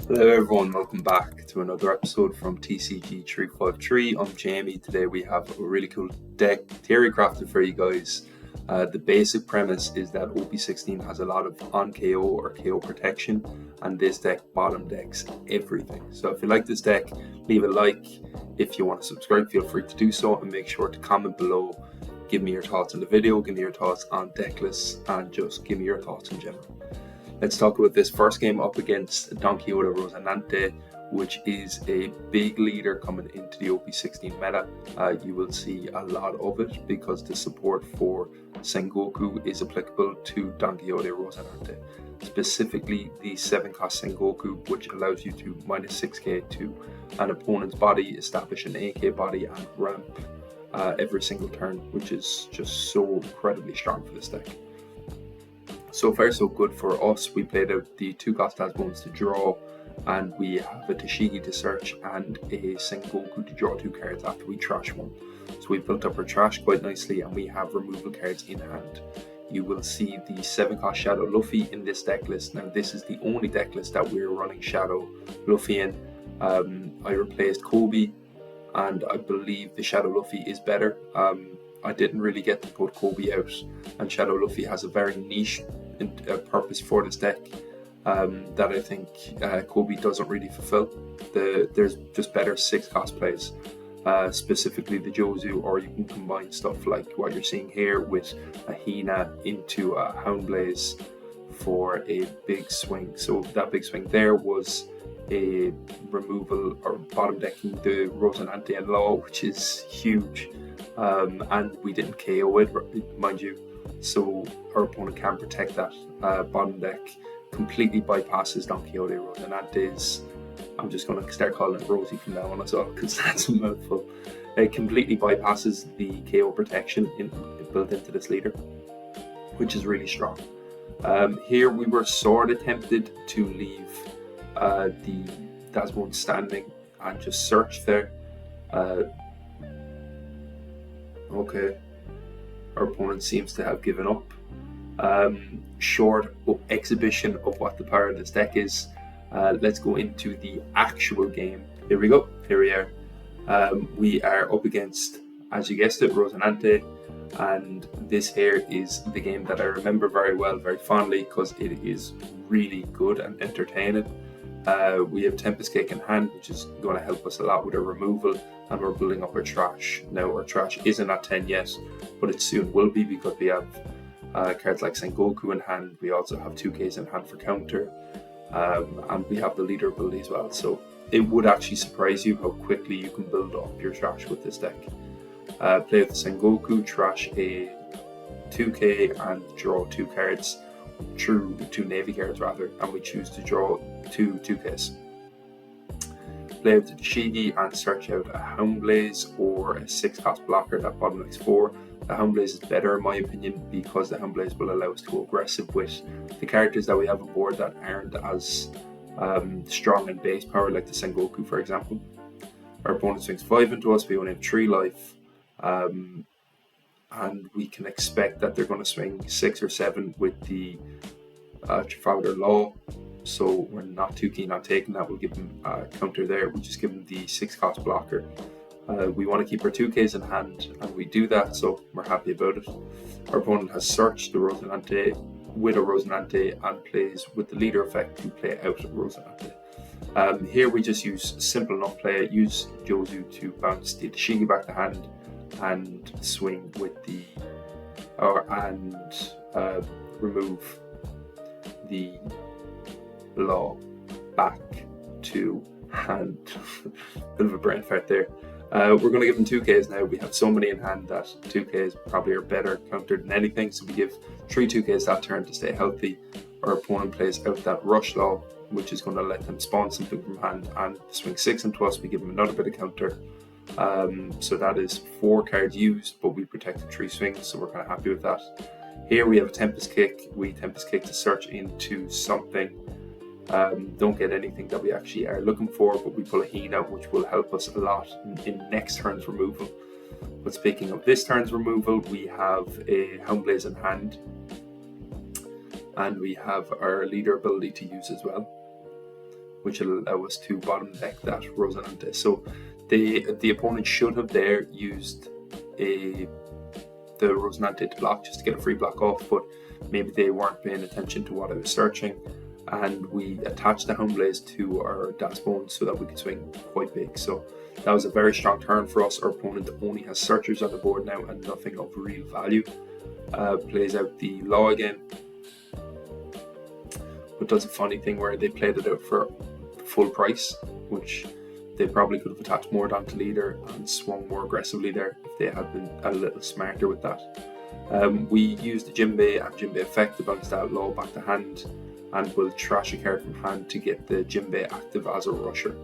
Hello everyone, welcome back to another episode from TCG353. I'm Jamie. Today we have a really cool deck theory crafted for you guys. The basic premise is that OP16 has a lot of on KO or KO protection, and this deck bottom decks everything. So if you like this deck, leave a like. If you want to subscribe, feel free to do so, and make sure to comment below. Give me your thoughts on the video, give me your thoughts on Decklist, and just give me your thoughts in general. Let's talk about this first game up against Black Yamato Rosinante, which is a big leader coming into the OP16 meta. You will see a lot of it because the support for Sengoku is applicable to Black Yamato Rosinante. Specifically, the 7-cost Sengoku, which allows you to minus 6k to an opponent's body, establish an AK body, and ramp every single turn, which is just so incredibly strong for this deck. So far so good for us. We played out the 2-cost Asbones to draw, and we have a Tashigi to search and a Sengoku to draw 2 cards after we trash one. So we built up our trash quite nicely, and we have removal cards in hand. You will see the 7-cost Shadow Luffy in this deck list. Now this is the only deck list that we're running Shadow Luffy in. I replaced Kobe, and I believe the Shadow Luffy is better. I didn't really get to put Kobe out, and Shadow Luffy has a very niche purpose for this deck that I think Kobe doesn't really fulfill. There's just better 6-cost plays, specifically the Jozu, or you can combine stuff like what you're seeing here with a Hina into a Houndblaze for a big swing. So that big swing there was a removal or bottom decking the Rosinante and Law, which is huge. And we didn't KO it, mind you, so our opponent can protect that. Bottom deck completely bypasses Don Quixote Rosinante's. I'm just going to start calling it Rosie from now on as well, because that's a mouthful. It completely bypasses the KO protection built into this leader, which is really strong. Here we were sort of tempted to leave the Dasbone standing and just search there. Okay, our opponent seems to have given up. Short exhibition of what the power of this deck is. Let's go into the actual game. Here we go. Here we are. We are up against, as you guessed it, Rosinante, and this here is the game that I remember very well, very fondly, because it is really good and entertaining. We have Tempest Cake in hand, which is going to help us a lot with our removal, and we're building up our trash. Now our trash isn't at 10 yet, but it soon will be, because we have cards like Sengoku in hand. We also have 2Ks in hand for counter, and we have the leader ability as well. So it would actually surprise you how quickly you can build up your trash with this deck. Play with the Sengoku, trash a 2K and draw 2 cards, through 2 navy cards rather, and we choose to draw 2 2Ks. Play with the Tashigi and search out a Houndblaze or a 6-cost blocker that bottom decks 4. The Houndblaze is better in my opinion, because the Houndblaze will allow us to go aggressive with the characters that we have on board that aren't as strong in base power, like the Sengoku for example. Our opponent swings 5 into us, we only have 3 life, and we can expect that they're going to swing 6 or 7 with the Trafalgar Law, so we're not too keen on taking that. We'll give them a counter there. We just give them the 6-cost blocker. We want to keep our 2Ks in hand, and we do that, so we're happy about it. Our opponent has searched the Rosinante with a Rosinante and plays with the leader effect to play out Rosinante. Here we just use simple enough play, use Jozu to bounce the Tashigi back to hand and swing with the remove the Law back to hand. Bit of a brain fart there. We're going to give them 2Ks now. We have so many in hand that 2Ks probably are better countered than anything, so we give 3 2Ks that turn to stay healthy. Our opponent plays out that Rush Law, which is going to let them spawn something from hand and swing 6 into us. We give them another bit of counter. So that is 4 cards used, but we protected 3 swings, so we're kind of happy with that. Here we have a Tempest Kick. We Tempest Kick to search into something. Don't get anything that we actually are looking for, but we pull a Hina, which will help us a lot in next turn's removal. But speaking of this turn's removal, we have a Houndblaze in hand, and we have our leader ability to use as well. which will allow us to bottom deck that Rosinante. So the opponent should have there used the Rosinante to block just to get a free block off, but maybe they weren't paying attention to what I was searching, and we attached the Hound Blaze to our Das Bones so that we could swing quite big. So that was a very strong turn for us. Our opponent only has searchers on the board now and nothing of real value. Plays out the Law again, but does a funny thing where they played it out for full price, which they probably could have attached more down to leader and swung more aggressively there if they had been a little smarter with that. We used the Jinbei and Jinbei effect to bounce that Law back to hand, and we'll trash a card from hand to get the Jinbei active as a rusher.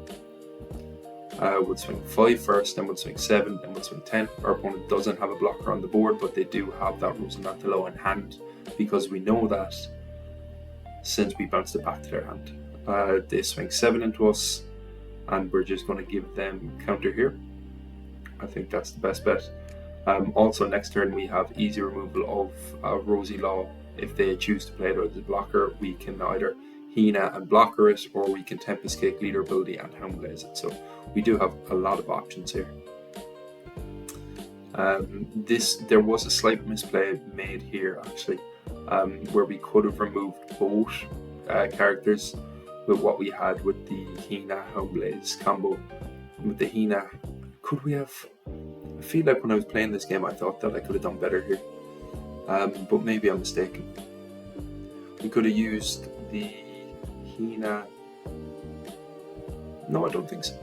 We'll swing 5 first, then we'll swing 7, then we'll swing 10. Our opponent doesn't have a blocker on the board, but they do have that Rosinante Law in hand, because we know that since we bounced it back to their hand. They swing 7 into us, and we're just going to give them counter here. I think that's the best bet. Also, next turn we have easy removal of Rosy Law. If they choose to play it as a blocker, we can either Hina and blocker it, or we can Tempest Kick, Leader Ability, and Hound Blaze it. So we do have a lot of options here. There was a slight misplay made here actually, where we could have removed both characters with what we had with the Hina Hound Blaze combo. With the Hina, could we have? I feel like when I was playing this game, I thought that I could have done better here, but maybe I'm mistaken. We could have used the Hina. No, I don't think so.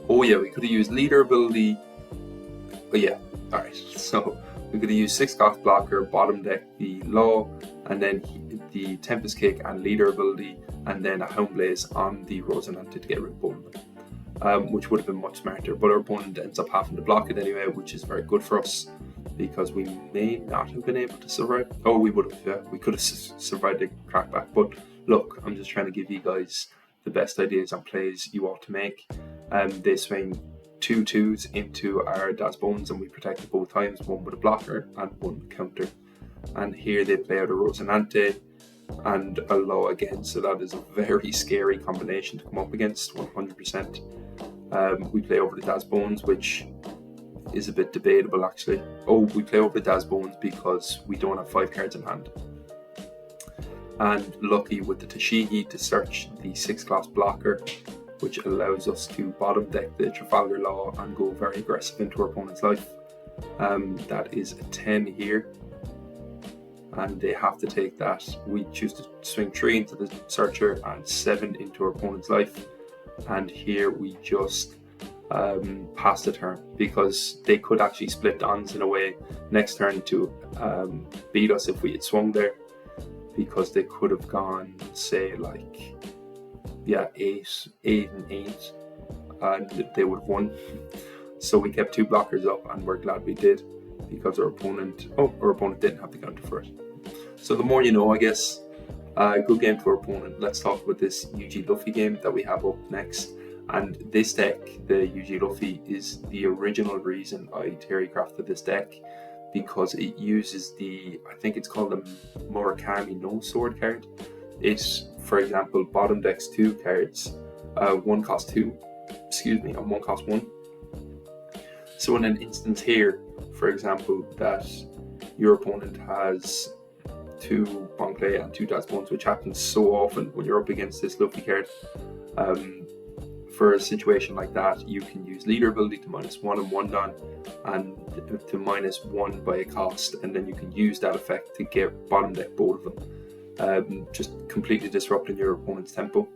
Oh yeah, we could have used Leader Ability. Oh yeah, alright. So we could have used 6 cost blocker, bottom deck the Law, and then the Tempest Kick and Leader Ability, and then a Hound Blaze on the Rosinante to get rid of both of them, which would have been much smarter. But our opponent ends up having to block it anyway, which is very good for us, because we may not have been able to survive. Oh, we would have, yeah, we could have survived the crackback. But look, I'm just trying to give you guys the best ideas on plays you ought to make. They swing 2 2s into our Das Bones, and we protect it both times, one with a blocker and one counter. And here they play out a Rosinante and a Law again, so that is a very scary combination to come up against, 100%. We play over the Das Bones, which is a bit debatable actually. Oh, we play over the Das Bones because we don't have 5 cards in hand. And lucky with the Tashigi to search the 6 class blocker, which allows us to bottom deck the Trafalgar Law and go very aggressive into our opponent's life. That is a 10 here, and they have to take that. We choose to swing 3 into the searcher and 7 into our opponent's life, and here we just pass the turn, because they could actually split Dons in a way next turn to beat us if we had swung there, because they could have gone, say, like, yeah, 8 and 8, and they would have won. So we kept 2 blockers up, and we're glad we did, because our opponent didn't have the counter for it. So the more you know, I guess. Good game to our opponent. Let's talk about this UG Luffy game that we have up next. And this deck, the UG Luffy, is the original reason I Terry crafted this deck, because it uses I think it's called the Murakami No Sword card. It, for example, bottom decks 2 cards, 1 cost 2, and 1 cost 1. So in an instance here, for example, that your opponent has 2 Bonkley and 2 Das Bones, which happens so often when you're up against this Luffy card. For a situation like that, you can use Leader Ability to -1 and 1 down, and to -1 by a cost, and then you can use that effect to get bottom deck both of them, just completely disrupting your opponent's tempo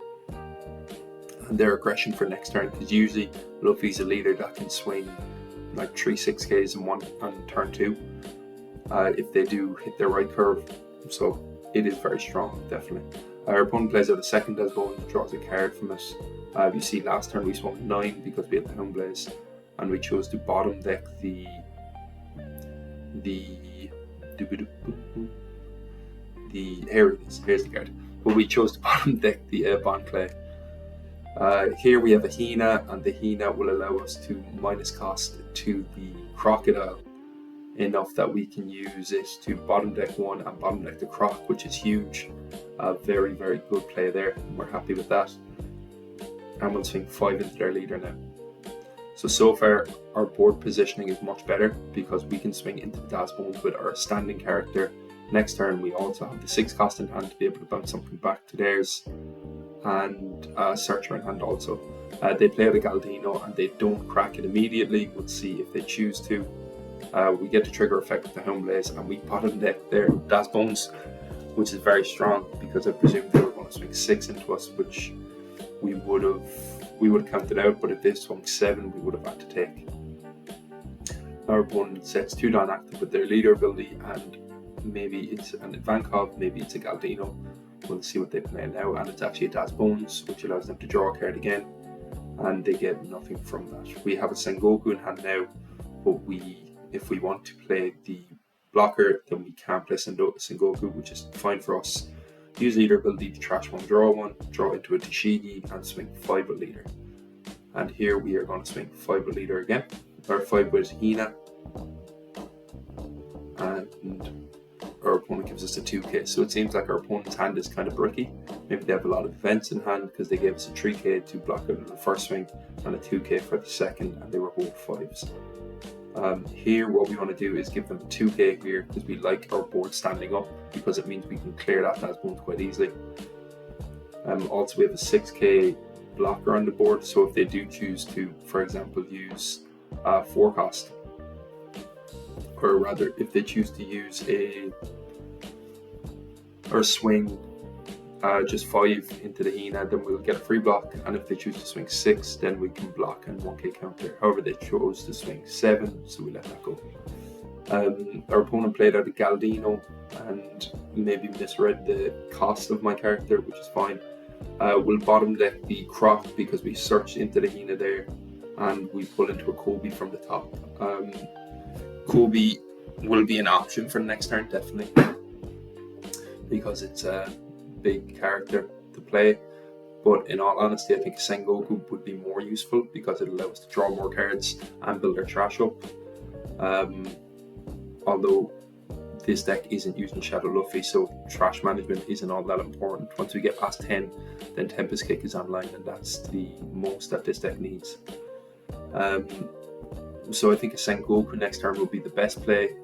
and their aggression for next turn, because usually Luffy's a leader that can swing like 3-6Ks in one on turn 2 if they do hit their right curve. So it is very strong, definitely. Our opponent plays out a second Das Bone, draws a card from it. You see last turn we swung 9 because we had the Hound Blaze, and we chose to bottom deck here it is, here's the card. But we chose to bottom deck the Bonkley. Here we have a Hina, and the Hina will allow us to minus cost to the Crocodile enough that we can use it to bottom deck 1 and bottom deck the Croc, which is huge. Very, very good play there. We're happy with that. and we'll swing 5 into their leader now. So far our board positioning is much better because we can swing into the Das Bones with our standing character. Next turn we also have the 6 cost in hand to be able to bounce something back to theirs, and Searcher in hand also. They play out a Galdino and they don't crack it immediately. We'll see if they choose to. We get the trigger effect with the Houndblaze, and we bottom deck their Das Bones, which is very strong because I presume they were going to swing 6 into us, which we would have counted out, but if they swung 7 we would have had to take. Our opponent sets 2 down active with their leader ability, and maybe it's an Ivankov, maybe it's a Galdino. We'll see what they play now, and it's actually a Das Bones, which allows them to draw a card again, and they get nothing from that. We have a Sengoku in hand now, but if we want to play the blocker, then we can play Sengoku, which is fine for us. Use leader ability to trash 1, draw into a Tashigi, and swing 5 with leader. And here we are going to swing 5 with leader again, or 5 with Hina, and our opponent gives us a 2k. So it seems like our opponent's hand is kind of bricky. Maybe they have a lot of events in hand because they gave us a 3k to block out the first swing and a 2k for the second, and they were both 5s. Here what we want to do is give them a 2k here because we like our board standing up, because it means we can clear that Das Bones quite easily. Also we have a 6k blocker on the board, so if they do choose to, for example, use 4 cost, or rather if they choose to use swing just 5 into the Hina, then we'll get a free block, and if they choose to swing 6 then we can block and 1k counter. However, they chose to swing 7, so we let that go. Our opponent played out a Galdino and maybe misread the cost of my character, which is fine. We'll bottom deck the Croc because we searched into the Hina there, and we pull into a Kobe from the top. Kobe will be an option for the next turn, definitely, because it's a big character to play, but in all honesty I think Sengoku would be more useful because it allows us to draw more cards and build our trash up. Although this deck isn't using Shadow Luffy, so trash management isn't all that important. Once we get past 10, then Tempest Kick is online, and that's the most that this deck needs. So I think a Sengoku next turn will be the best play.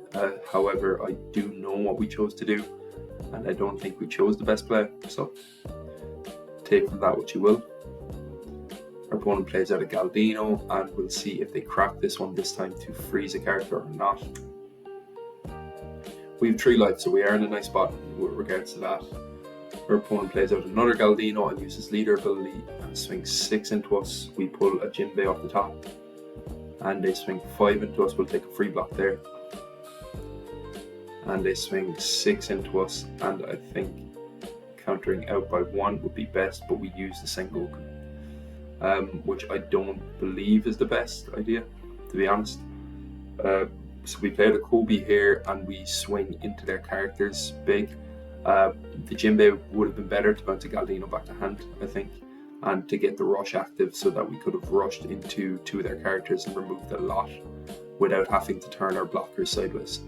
However, I do know what we chose to do, and I don't think we chose the best play, so take from that what you will. Our opponent plays out a Galdino, and we'll see if they crack this one this time to freeze a character or not. We have 3 life, so we are in a nice spot with regards to that. Our opponent plays out another Galdino and uses leader ability and swings 6 into us. We pull a Jinbei off the top, and they swing 5 into us. We'll take a free block there, and they swing 6 into us, and I think countering out by 1 would be best, but we use the Sengoku, which I don't believe is the best idea, to be honest. So we played a Kobe here, and we swing into their characters big. The Jinbei would have been better to bounce a Galdino back to hand, I think, and to get the rush active so that we could have rushed into 2 of their characters and removed a lot without having to turn our blockers sideways.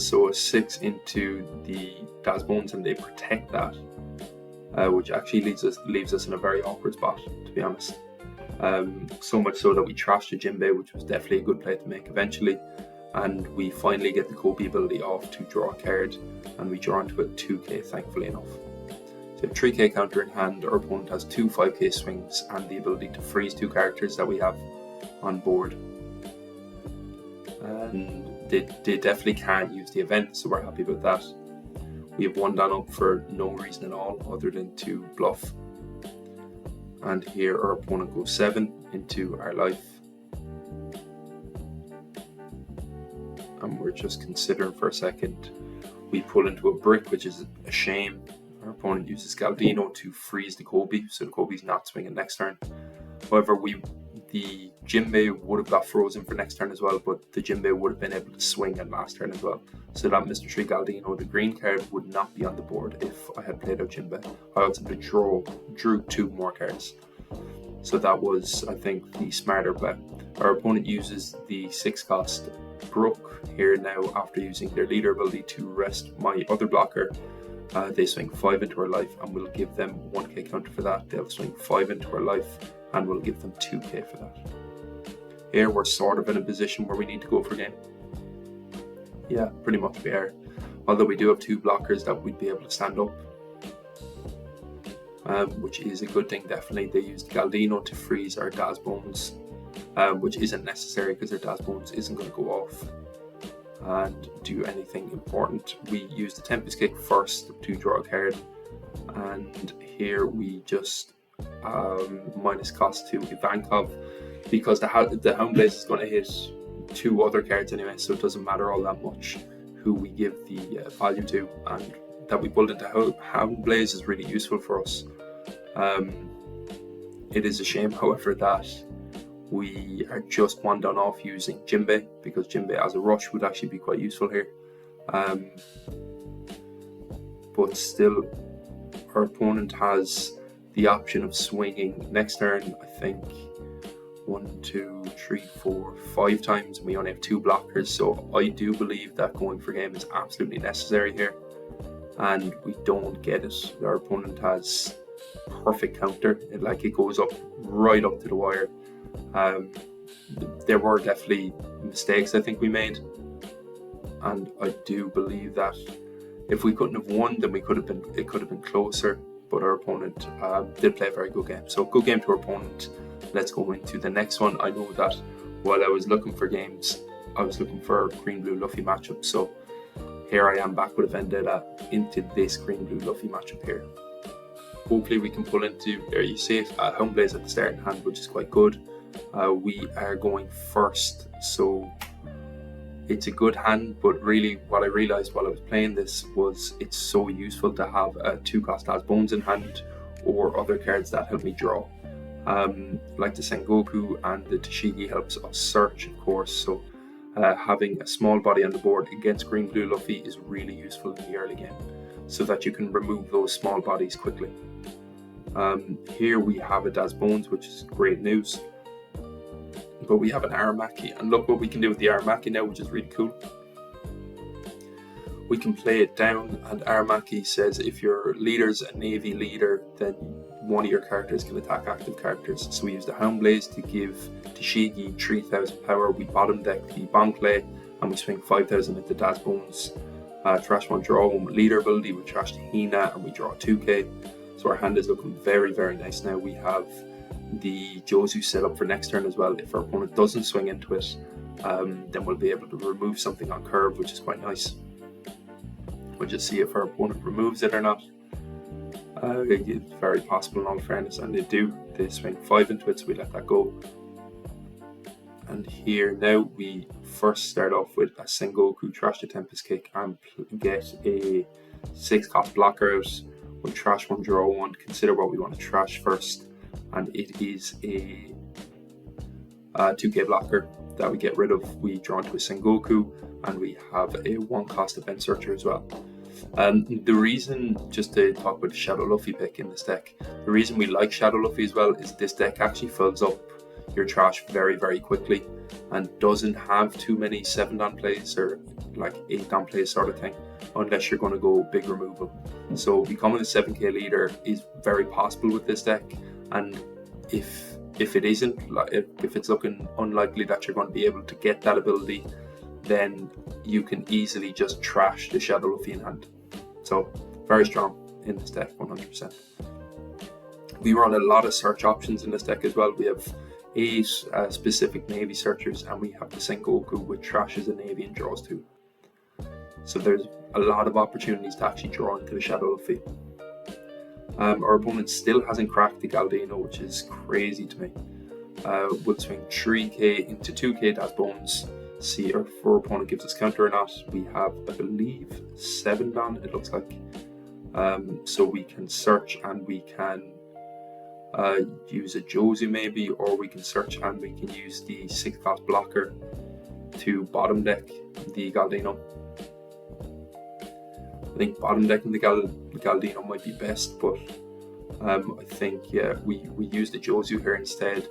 So a 6 into the Das Bones, and they protect that, which actually leaves us in a very awkward spot, to be honest. So much so that we trashed the Jinbei, which was definitely a good play to make eventually, and we finally get the Kobe ability off to draw a card, and we draw into a 2k, thankfully enough. So 3k counter in hand, our opponent has 2 5k swings and the ability to freeze 2 characters that we have on board. And they definitely can use the event, so we're happy about that. We have 1 down up for no reason at all other than to bluff. And here our opponent goes 7 into our life. And we're just considering for a second. We pull into a brick, which is a shame. Our opponent uses Galdino to freeze the Kobe, so the Kobe's not swinging next turn. However, the Jinbei would have got frozen for next turn as well, but the Jinbei would have been able to swing on last turn as well. So that Mr. Tree Galdino, the green card, would not be on the board if I had played out Jinbei. I also drew 2 more cards. So that was, I think, the smarter play. Our opponent uses the 6 cost Brook here now after using their leader ability to rest my other blocker, They swing 5 into our life and we'll give them 1k counter for that. They'll swing 5 into our life and we'll give them 2k for that. Here we're sort of in a position where we need to go for game. Yeah, pretty much we are. Although we do have 2 blockers that we'd be able to stand up, which is a good thing. Definitely. They used Galdino to freeze our Daz Bones, which isn't necessary because our Daz Bones isn't going to go off and do anything important. We use the Tempest Kick first to draw a card, and here we just minus cost to Ivankov because the Houndblaze is going to hit 2 other cards anyway, so it doesn't matter all that much who we give the value to, and that we pulled into Houndblaze is really useful for us. It is a shame, however, that we are just 1 down off using Jinbei, because Jinbei as a rush would actually be quite useful here. But still, our opponent has the option of swinging next turn, I think 1, 2, 3, 4, 5 times, and we only have 2 blockers, so I do believe that going for game is absolutely necessary here, and we don't get it. Our opponent has perfect counter, it goes up right up to the wire. There were definitely mistakes I think we made, and I do believe that if we couldn't have won, then it could have been closer, but our opponent did play a very good game. So good game to our opponent. Let's go into the next one. I know that while I was looking for games, I was looking for Green Blue Luffy matchup, so here I am back with a Vendetta into this Green Blue Luffy matchup here. Hopefully we can pull into, there you see it, Houndblaze at the starting hand, which is quite good. We are going first, so it's a good hand, but really what I realised while I was playing this was it's so useful to have a 2-cost Daz Bones in hand or other cards that help me draw. Like the Sengoku and the Tashigi helps us search, of course, so having a small body on the board against Green Blue Luffy is really useful in the early game, so that you can remove those small bodies quickly. Here we have a Daz Bones, which is great news, but we have an Aramaki, and look what we can do with the Aramaki now, which is really cool. We can play it down, and Aramaki says if your leader's a Navy leader, then one of your characters can attack active characters. So we use the Houndblaze to give Tashigi 3000 power. We bottom deck the Bomb Clay, and we swing 5000 into Daz Bones. Trash 1, draw 1 with leader ability. We trash the Hina, and we draw 2k. So our hand is looking very, very nice now. We have the Jozu set up for next turn as well. If our opponent doesn't swing into it, then we'll be able to remove something on curve, which is quite nice. We'll just see if our opponent removes it or not. It's very possible in all fairness, and they do. They swing 5 into it, so we let that go. And here now we first start off with a Sengoku, trash the Tempest Kick, and get a 6-cost blocker out. We'll trash 1, draw 1, consider what we want to trash first, and it is a 2k blocker that we get rid of. We draw into a Sengoku, and we have a 1-cost Event Searcher as well. The reason, just to talk about the Shadow Luffy pick in this deck, the reason we like Shadow Luffy as well is this deck actually fills up your trash very, very quickly and doesn't have too many 7-down plays or like 8-down plays sort of thing, unless you're going to go big removal. So becoming a 7k leader is very possible with this deck, and if it isn't, if it's looking unlikely that you're going to be able to get that ability, then you can easily just trash the Shadow Luffy in hand. So very strong in this deck, 100%. We run a lot of search options in this deck as well. We have 8 specific Navy searchers, and we have the Sengoku, which trashes a Navy and draws 2. So there's a lot of opportunities to actually draw into the Shadow Luffy. Our opponent still hasn't cracked the Galdino, which is crazy to me. We'll swing 3k into 2k Daz Bones. See if our opponent gives us counter or not. We have, I believe, 7 down, it looks like. So we can search and we can use a Jozu maybe, or we can search and we can use the 6-cost blocker to bottom deck the Galdino. I think bottom decking the Galdino might be best, but I think, yeah, we use the Jozu here instead.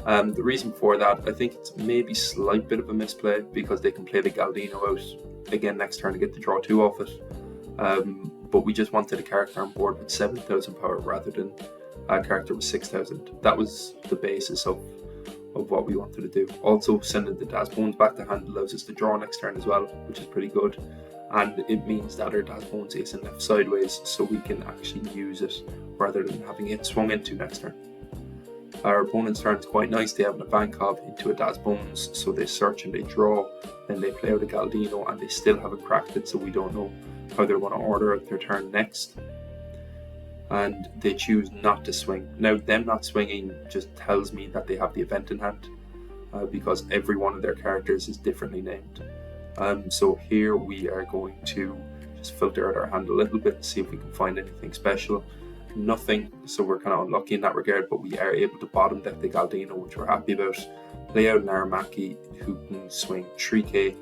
The reason for that, I think it's maybe a slight bit of a misplay because they can play the Galdino out again next turn to get the draw 2 off it. but we just wanted a character on board with 7,000 power rather than a character with 6,000. That was the basis of what we wanted to do. Also, sending the Das Bones back to hand allows us to draw next turn as well, which is pretty good. And it means that our Das Bones isn't left sideways, so we can actually use it rather than having it swung into next turn. Our opponent's turn is quite nice. They have an Ivankov into a Das Bones, so they search and they draw, then they play out a Galdino, and they still haven't cracked it, so we don't know how they're going to order out their turn next. And they choose not to swing. Now, them not swinging just tells me that they have the event in hand, because every one of their characters is differently named. So here we are going to just filter out our hand a little bit, see if we can find anything special. Nothing, so we're kind of unlucky in that regard, but we are able to bottom deck the Galdino, which we're happy about. Play out an Aramaki who can swing 3k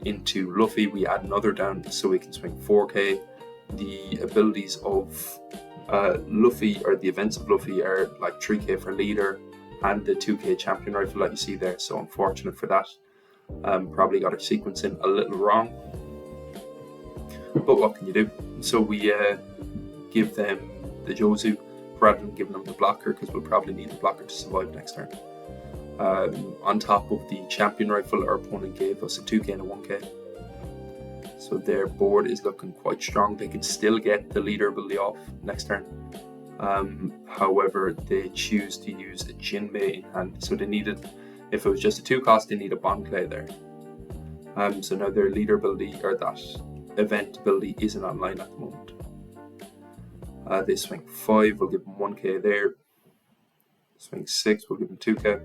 into Luffy. We add another down so we can swing 4k. The abilities of Luffy, or the events of Luffy, are like 3k for leader and the 2k champion rifle that you see there, so unfortunate for that. Probably got our sequencing a little wrong, but what can you do? So we give them the Jozu rather than giving them the blocker, because we'll probably need the blocker to survive next turn. On top of the champion rifle, our opponent gave us a 2k and a 1k. So their board is looking quite strong. They can still get the leader ability off next turn. However, they choose to use a Jinbei in hand. So they needed, if it was just a 2 cost, they need a Bond Clay there. So now their leader ability, or that event ability, isn't online at the moment. They swing 5, we'll give them 1k there. Swing 6, we'll give them 2k.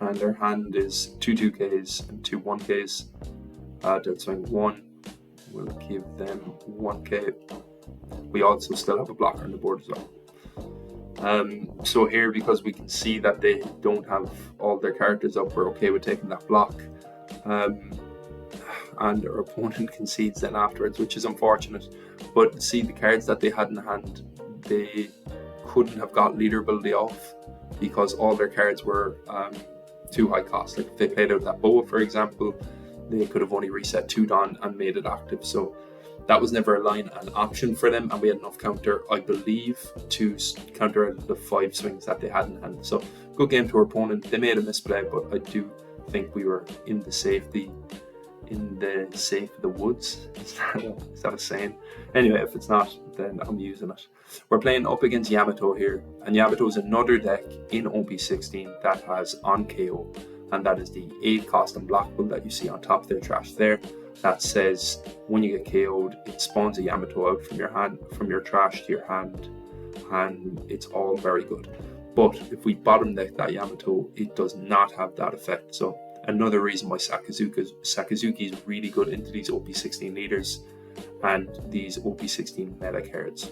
And their hand is 2 2ks and 2 1ks. They'll swing 1, we'll give them 1k. We also still have a blocker on the board as well. So here, because we can see that they don't have all their characters up, we're okay with taking that block. And our opponent concedes then afterwards, which is unfortunate. But see, the cards that they had in hand, they couldn't have got leader ability off because all their cards were too high cost. Like if they played out that Boa, for example, they could have only reset 2 Don and made it active. So that was never an option for them, and we had enough counter, I believe, to counter out the 5 swings that they had in hand. So good game to our opponent. They made a misplay, but I do think we were in the safe of the woods. Is that a saying? Anyway, if it's not, then I'm using it. We're playing up against Yamato here, and Yamato is another deck in OP16 that has on KO, and that is the 8 cost unblockable that you see on top of their trash there. That says when you get KO'd, it spawns a Yamato out from your hand, from your trash to your hand, and it's all very good. But if we bottom deck that Yamato, it does not have that effect. So another reason why Sakazuki is really good into these OP16 leaders and these OP16 meta cards.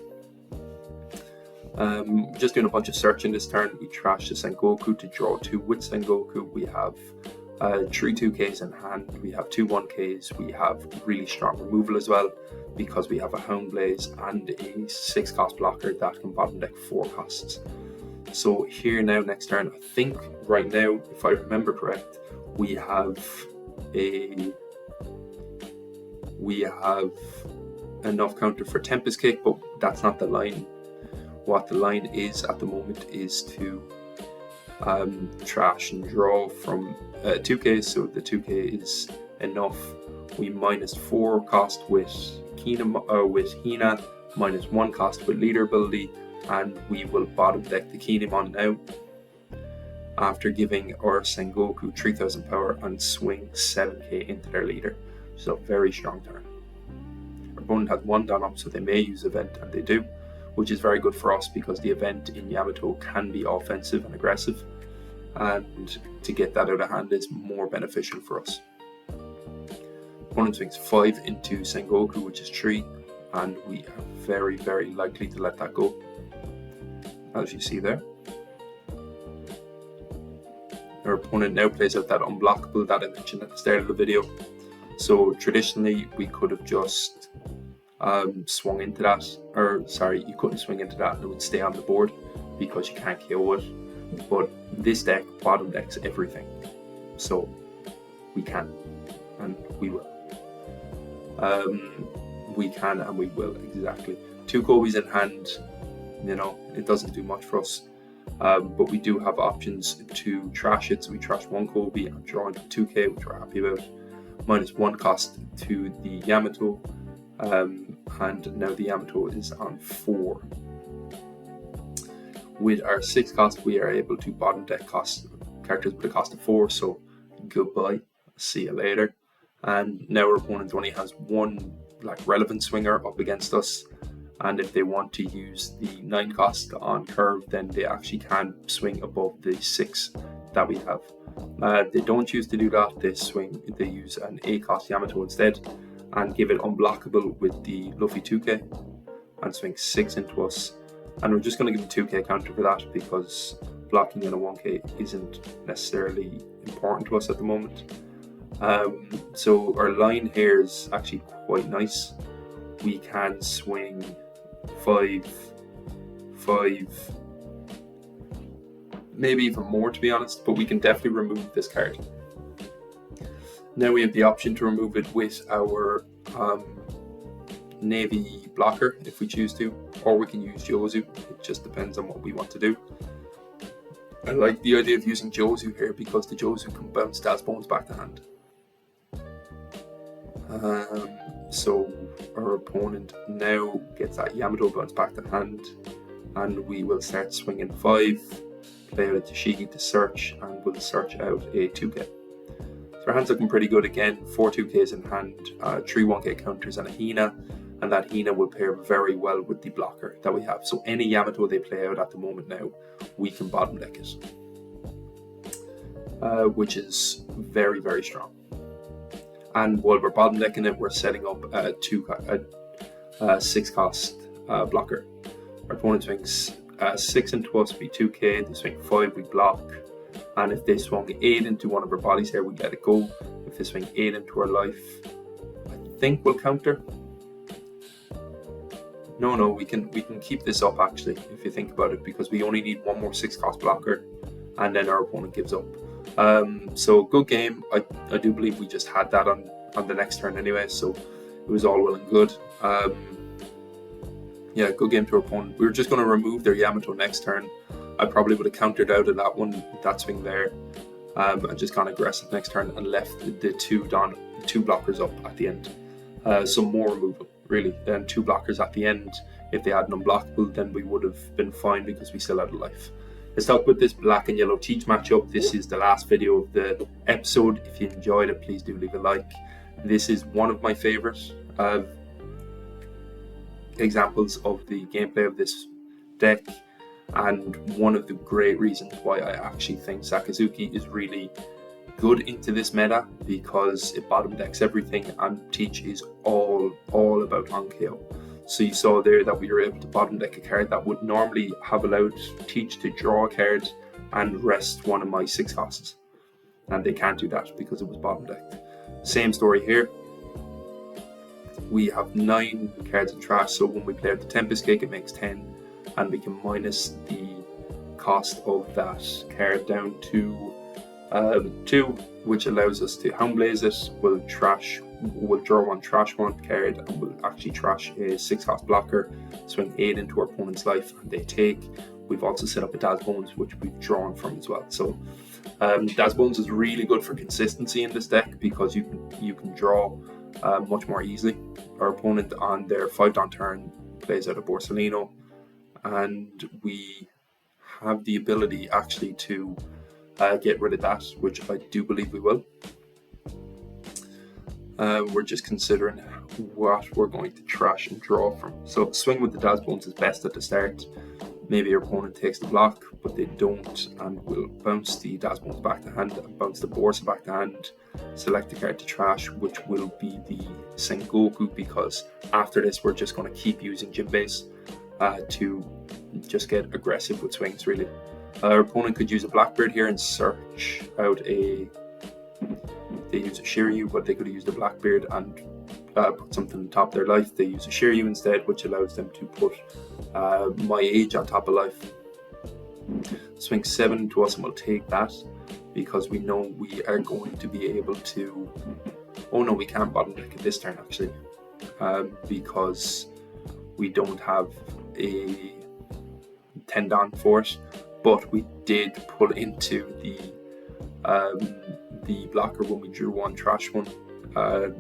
Just doing a bunch of searching this turn. We trash the Sengoku to draw 2 with Sengoku. We have 3 2Ks in hand. We have 2 1Ks. We have really strong removal as well, because we have a Houndblaze and a 6 cost blocker that can bottom deck 4 costs. So here now, next turn, I think right now, if I remember correct, we have enough counter for Tempest Kick, but that's not the line. What the line is at the moment is to trash and draw from 2k, so the 2k is enough. We minus 4 cost with Hina, minus 1 cost with leader ability, and we will bottom deck the Kinemon now after giving our Sengoku 3000 power and swing 7k into their leader. So very strong turn. Our opponent has 1 down up, so they may use event, and they do, which is very good for us because the event in Yamato can be offensive and aggressive, and to get that out of hand is more beneficial for us. Opponent swings 5 into Sengoku, which is 3, and we are very, very likely to let that go, as you see there. Our opponent now plays out that unblockable that I mentioned at the start of the video. So traditionally we could have just swung into that, or sorry, you couldn't swing into that and it would stay on the board because you can't KO it. But this deck bottom decks everything, so we can, and we will. we can and we will, exactly. 2 Kobe's in hand, you know, it doesn't do much for us. But we do have options to trash it, so we trash 1 Kobe and draw into 2k, which we're happy about. -1 cost to the Yamato, and now the Yamato is on 4. With our 6 cost, we are able to bottom deck characters with a cost of 4, so goodbye, see you later. And now our opponent only has 1 relevant swinger up against us, and if they want to use the 9 cost on curve, then they actually can swing above the 6 that we have. They don't choose to do that. They use an 8 cost Yamato instead and give it unblockable with the Luffy 2k and swing 6 into us. And we're just going to give a 2k counter for that because blocking in a 1k isn't necessarily important to us at the moment. So our line here is actually quite nice. We can swing 5, maybe even more, to be honest, but we can definitely remove this card. Now we have the option to remove it with our navy blocker if we choose to, or we can use Jozu. It just depends on what we want to do. I like the idea of using Jozu here because the Jozu can bounce Daz Bones back to hand. So our opponent now gets that Yamato bounce back to hand, and we will start swinging 5, play out a Tashigi to search, and we'll search out a 2k. So our hand's looking pretty good again. 4 2ks in hand, 3 1k counters and a Hina, and that Hina will pair very well with the blocker that we have. So any Yamato they play out at the moment now, we can bottom deck it, which is very, very strong. And while we're bottom decking it, we're setting up a 6 cost blocker. Our opponent swings 6 into us, we 2k, they swing 5, we block. And if they swung 8 into one of our bodies here, we let it go. If they swing 8 into our life, I think we'll counter. No, we can keep this up actually, if you think about it, because we only need 1 more 6 cost blocker, and then our opponent gives up. So good game. I do believe we just had that on the next turn anyway, so it was all well and good. Yeah, good game to our opponent. We were just going to remove their Yamato next turn. I probably would have countered out of that one, that swing there, and just gone aggressive next turn and left the 2 blockers up at the end. So more removal, really. Then 2 blockers at the end. If they had an unblockable, then we would have been fine because we still had a life. Let's talk about this black and yellow teach matchup. This is the last video of the episode. If you enjoyed it, please do leave a like. This is one of my favorite examples of the gameplay of this deck, and one of the great reasons why I actually think Sakazuki is really good into this meta, because it bottom decks everything and teach is all about on KO. So you saw there that we were able to bottom deck a card that would normally have allowed teach to draw a card and rest one of my 6 costs, and they can't do that because it was bottom decked. Same story here. We have 9 cards in trash, so when we play out the Tempest Cake it makes 10, and we can minus the cost of that card down to 2, which allows us to Houndblaze it. We'll draw 1 trash 1 card, and we'll actually trash a 6 cost blocker, swing 8 into our opponent's life, and they take. We've also set up a Daz Bones, which we've drawn from as well. So Daz Bones is really good for consistency in this deck because you can draw much more easily. Our opponent on their 5 down turn plays out a Borsalino, and we have the ability actually to get rid of that, which I do believe we will. We're just considering what we're going to trash and draw from. So swing with the Daz Bones is best at the start. Maybe your opponent takes the block, but they don't, and will bounce the Daz Bones back to hand and bounce the Borsa back to hand. Select the card to trash, which will be the Sengoku, because after this we're just going to keep using Jinbeis to just get aggressive with swings, really. Our opponent could use a Blackbeard here and search out a... They use a Shiryu, but they could have used a Blackbeard and put something on top of their life. They use a Shiryu instead, which allows them to put my age on top of life. Swing 7 to us, and we'll take that because we know we are going to be able to Oh no, we can't bottom deck it this turn actually, because we don't have a 10 down for it, but we did pull into the blocker when we drew one trash one,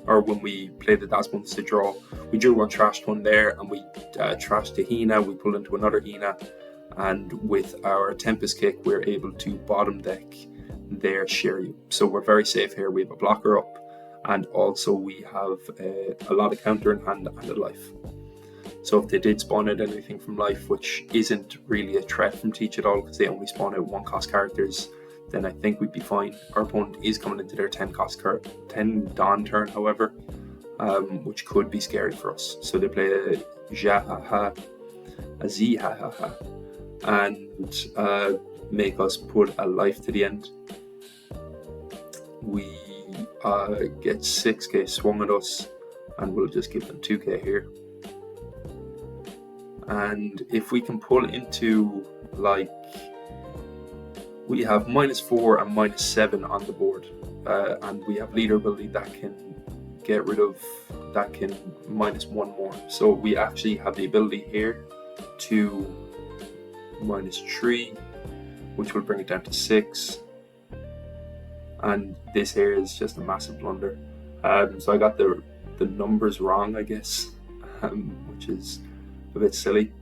or when we played the Das ones to draw. We drew one trashed one there, and we trashed the Hina. We pulled into another Hina, and with our Tempest Kick, we're able to bottom deck their Shiryu. So we're very safe here. We have a blocker up, and also we have a lot of counter in hand and a life. So if they did spawn out anything from life, which isn't really a threat from Teach at all, because they only spawn out 1-cost characters, then I think we'd be fine. Our opponent is coming into their 10 Dawn turn, however, which could be scary for us. So they play a Jahaha, a Zihahaha, and make us put a life to the end. We get 6k swung at us, and we'll just give them 2k here. And if we can pull into, like, we have -4 and -7 on the board, and we have leader ability that can get rid of, that can -1 more. So we actually have the ability here to -3, which will bring it down to 6. And this here is just a massive blunder. So I got the numbers wrong, I guess, which is a bit silly.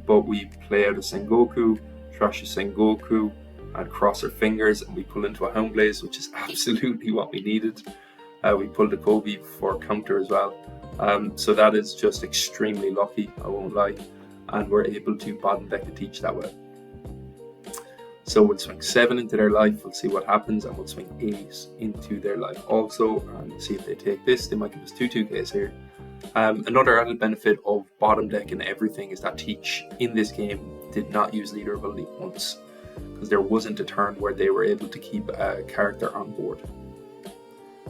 But we play out a Sengoku, trash a Sengoku, and cross our fingers, and we pull into a Hound Blaze, which is absolutely what we needed. We pulled a Kobe for counter as well. So that is just extremely lucky, I won't lie. And we're able to bottom deck the Teach that way. So we'll swing 7 into their life, we'll see what happens, and we'll swing 8 into their life also, and see if they take this. They might give us 2/2Ks here. Another added benefit of bottom deck and everything is that Teach in this game did not use leader ability once, because there wasn't a turn where they were able to keep a character on board,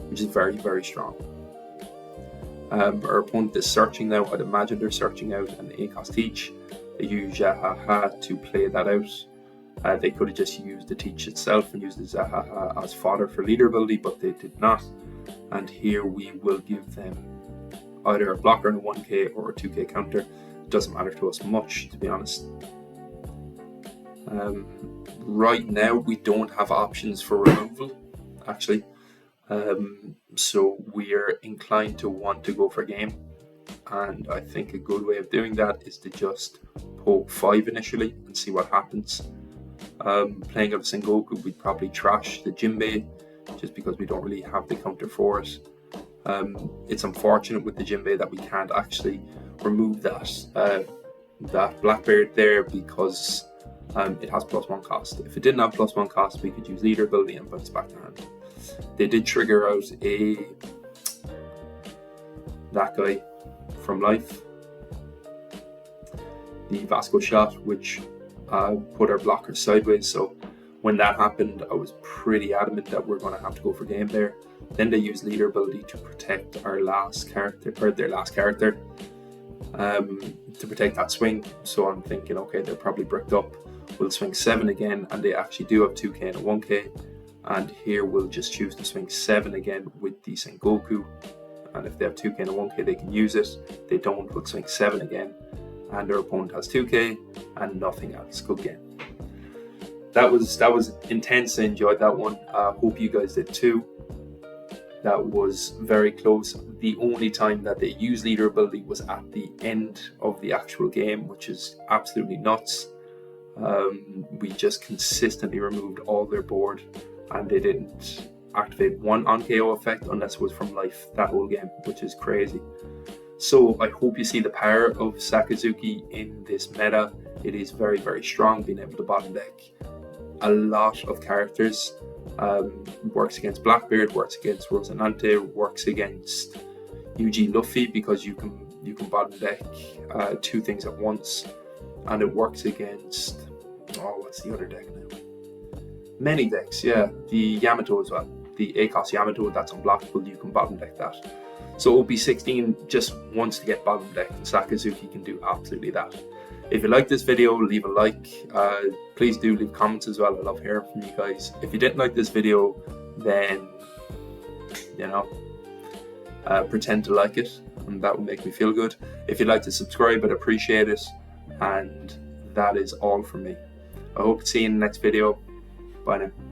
which is very, very strong. Our opponent is searching now. I'd imagine they're searching out an 8-cost Teach. They use Jahaha to play that out. They could have just used the Teach itself and used the Zahaha as fodder for leader ability, but they did not. And here we will give them either a blocker and a 1k or a 2k counter. Doesn't matter to us much, to be honest. Right now we don't have options for removal, actually. So we're inclined to want to go for game, and I think a good way of doing that is to just poke 5 initially and see what happens. Playing out a Sengoku, we'd probably trash the Jinbei just because we don't really have the counter for it. It's unfortunate with the Jinbei that we can't actually remove that Blackbeard there, because it has +1 cost. If it didn't have +1 cost, we could use leader ability and bounce back to hand. They did trigger out that guy from life, the Vasco shot, which put our blocker sideways. So when that happened, I was pretty adamant that we're going to have to go for game there. Then they use leader ability to protect our last character, or their last character, to protect that swing. So I'm thinking, okay, they're probably bricked up. We'll swing 7 again, and they actually do have 2k and a 1k. And here we'll just choose to swing 7 again with the Sengoku. And if they have 2k and a 1k, they can use it. If they don't, we'll swing 7 again. And our opponent has 2k and nothing else. Good game. That was intense. I enjoyed that one. Hope you guys did too. That was very close. The only time that they used leader ability was at the end of the actual game, which is absolutely nuts. We just consistently removed all their board, and they didn't activate one on KO effect unless it was from life that whole game, which is crazy. So I hope you see the power of Sakazuki in this meta. It is very, very strong, being able to bottom deck a lot of characters. Works against Blackbeard, works against Rosinante, works against UG Luffy, because you can bottom deck 2 things at once, and it works against, what's the other deck now? Many decks, yeah, the Yamato as well. The A-cost Yamato, that's unblockable, you can bottom deck that. So OP16 just wants to get bottom decked, and Sakazuki can do absolutely that. If you like this video, leave a like. Please do leave comments as well. I love hearing from you guys. If you didn't like this video, then you know, pretend to like it, and that will make me feel good. If you'd like to subscribe, I'd appreciate it. And that is all from me. I hope to see you in the next video. Bye now.